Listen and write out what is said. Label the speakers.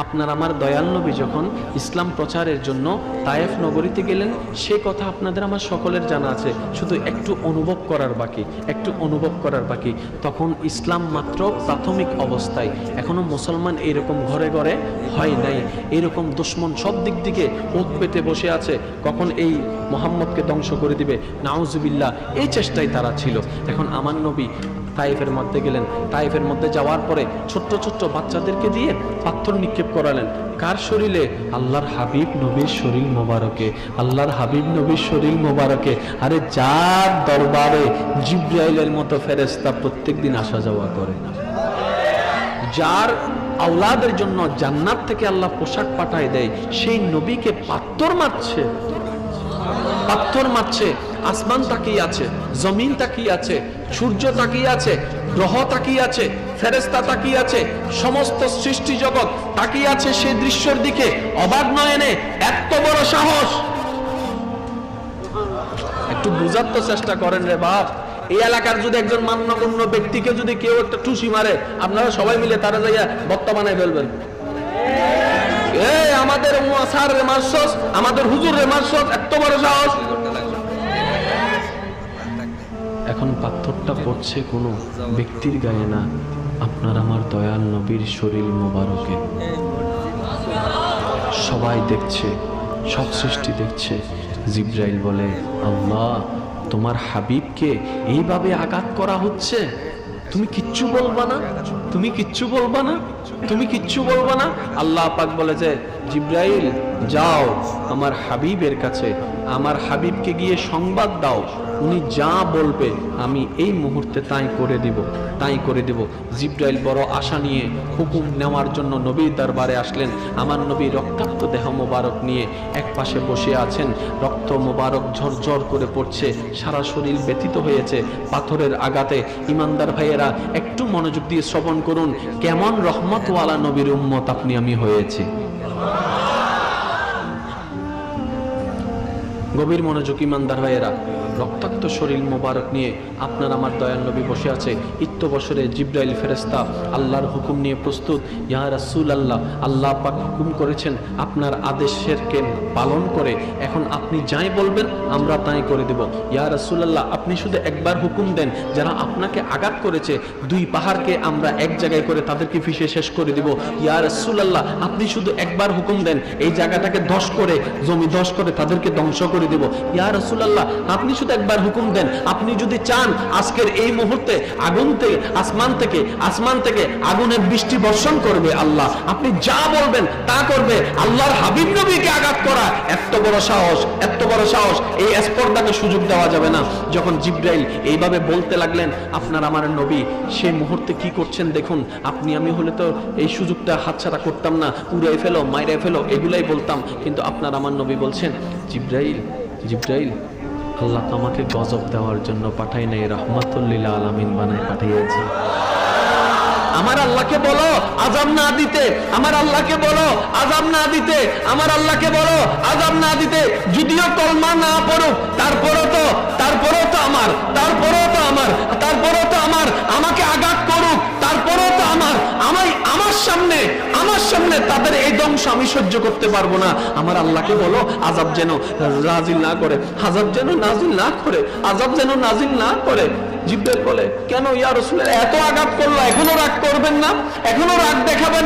Speaker 1: আপনার আমার দয়াল নবী যখন ইসলাম প্রচারের জন্য তায়েফ নগরীতে গেলেন, সে কথা আপনাদের আমার সকলের জানা আছে, শুধু একটু অনুভব করার বাকি, একটু অনুভব করার বাকি। তখন ইসলাম মাত্র প্রাথমিক অবস্থায়, এখনো মুসলমান এইরকম ঘরে ঘরে হয় নাই। এরকম দুশমন সব দিক থেকে ওত পেতে বসে আছে, কখন এই মোহাম্মদকে ধ্বংস করে দিবে, নাউজুবিল্লাহ, এই চেষ্টায় তারা ছিল। এখন আমার নবী তাইফের মধ্যে গেলেন। তাইফের মধ্যে যাওয়ার পরে ছোট্ট ছোট্ট বাচ্চাদেরকে দিয়ে পাথর নিক্ষেপ করালেন। কার শরীরে? আল্লাহর হাবিব নবীর শরীর মোবারকে, আল্লাহর হাবিব নবীর শরীর মোবারকে। আরে যার দরবারে জিব্রাইলের মতো ফেরেশতা প্রত্যেকদিন আসা যাওয়া করে, যার আওলাদের জন্য জান্নাত থেকে আল্লাহ পোশাক পাঠায় দেয়, সেই নবীকে পাথর মারছে, পাথর মারছে। আসমান তাকিয়ে আছে, জমিন তাকিয়ে আছে, সূর্য তাকিয়ে আছে, গ্রহ তাকিয়ে আছে, ফেরেশতা তাকিয়ে আছে, সমস্ত সৃষ্টি জগৎ তাকিয়ে আছে সেই দৃশ্যের দিকে অবাক নয়নে। এত বড় সাহস! একটু বুঝার তো চেষ্টা করেন রে বাপ। এই এলাকার যদি একজন মান্যগণ্য ব্যক্তিকে যদি কেউ একটা টুসি মারে, আপনারা সবাই মিলে তারা যাইয়া বক্তা বানায় ফেলবেন। আমাদের স্যার রে মারছস, আমাদের হুজুর রে মারছস, এত বড় সাহস! এখন পাথরটা পড়ছে কোনো ব্যক্তির গায়ে না, আপনার আমার দয়াল নবীর শরীর মোবারকে। সবাই দেখছে, সব সৃষ্টি দেখছে। জিব্রাইল বলে, আল্লাহ, তোমার হাবিবকে এইভাবে আঘাত করা হচ্ছে, তুমি কিচ্ছু বলবা না? তুমি কিচ্ছু বলবা না? তুমি কিচ্ছু বলবা না? আল্লাহ পাক বলে যে, জিব্রাইল যাও আমার হাবিবের কাছে, আমার হাবিবকে গিয়ে সংবাদ দাও, উনি যা বলবে আমি এই মুহূর্তে তাই করে দিব, তাই করে দেব। জিব্রাইল বড় আশা নিয়ে হুকুম নেওয়ার জন্য নবীর দরবারে আসলেন। আমার নবী রক্তাক্ত দেহ মোবারক নিয়ে এক পাশে বসে আছেন, রক্ত মোবারক ঝরঝর করে পড়ছে, সারা শরীর ব্যথিত হয়েছে পাথরের আঘাতে। ইমানদার ভাইয়েরা, একটু মনোযোগ দিয়ে শ্রবণ করুন, কেমন রহমতওয়ালা নবীর উম্মত আপনি আমি হয়েছি। গভীর মনোযোগ ইমানদার ভাইয়েরা। রক্তাক্ত শরীর মোবারক নিয়ে আপনার আমার দয়াল নবী বসে আছে। ইত্য বছরে জিব্রাইল ফেরেশতা আল্লাহর হুকুম নিয়ে প্রস্তুত। ইয়া রাসূলুল্লাহ, আল্লাহ পাক হুকুম করেছেন আপনার আদেশকে পালন করে এখন আপনি যাই বলবেন আমরা তাই করে দেব। ইয়া রাসূলুল্লাহ, আপনি শুধু একবার হুকুম দেন, যারা আপনাকে আঘাত করেছে দুই পাহাড়কে আমরা এক জায়গায় করে তাদেরকে ফিশে শেষ করে দেব। ইয়া রাসূলুল্লাহ, আপনি শুধু একবার হুকুম দেন, এই জায়গাটাকে ধস করে, জমি ধস করে তাদেরকে ধ্বংস করে দেব। ইয়া রাসূলুল্লাহ, আপনি শুধু একবার হুকুম দেন, আপনি যদি চান আজকের এই মুহূর্তে আগুন থেকে আসমান থেকে আগুনের বৃষ্টি বর্ষণ করবে আল্লাহ, আপনি যা বলবেন তা করবে। আল্লাহর হাবিব নবীকে আঘাত করা এত বড় সাহস, এত বড় সাহস! এই স্পর্ধাকে সুযোগ দেওয়া যাবে না। যখন জিব্রাইল এইভাবে বলতে লাগলেন আপনার আমার নবী, সেই মুহূর্তে কি করছেন দেখুন। আপনি আমি হলে তো এই সুযোগটা হাতছাড়া করতাম না, উড়াই ফেলো, মাইরাই ফেলো, এগুলাই বলতাম। কিন্তু আপনার আমার নবী বলছেন, জিব্রাইল, জিব্রাইল, আল্লাহ আমাকে গজব দেওয়ার জন্য পাঠাই নাই, রহমাতুল লিল আলামিন বানায় পাঠিয়েছে। আমার আল্লাহকে বলো আযাব না দিতে, আমার আল্লাহকে বলো আযাব না দিতে, আমার আল্লাহকে বলো আযাব না দিতে। যদিও কলমা না পড়ুক, তারপরেও তো আমার, আমাকে আঘাত করুক, তারপরেও তো আমার সামনে তাদের এই ধ্বংস আমি সহ্য করতে পারবো না। আমার আল্লাহকে বলো আযাব যেন নাজিল না করে, আযাব যেন নাজিল না করে, আযাব যেন নাজিল না করে। জিব্রাইল বলে, কেন ইয়া রাসূলুল্লাহ, এত আঘাত করলো, এখনো রাগ করবেন না? এখনো রাগ দেখাবেন?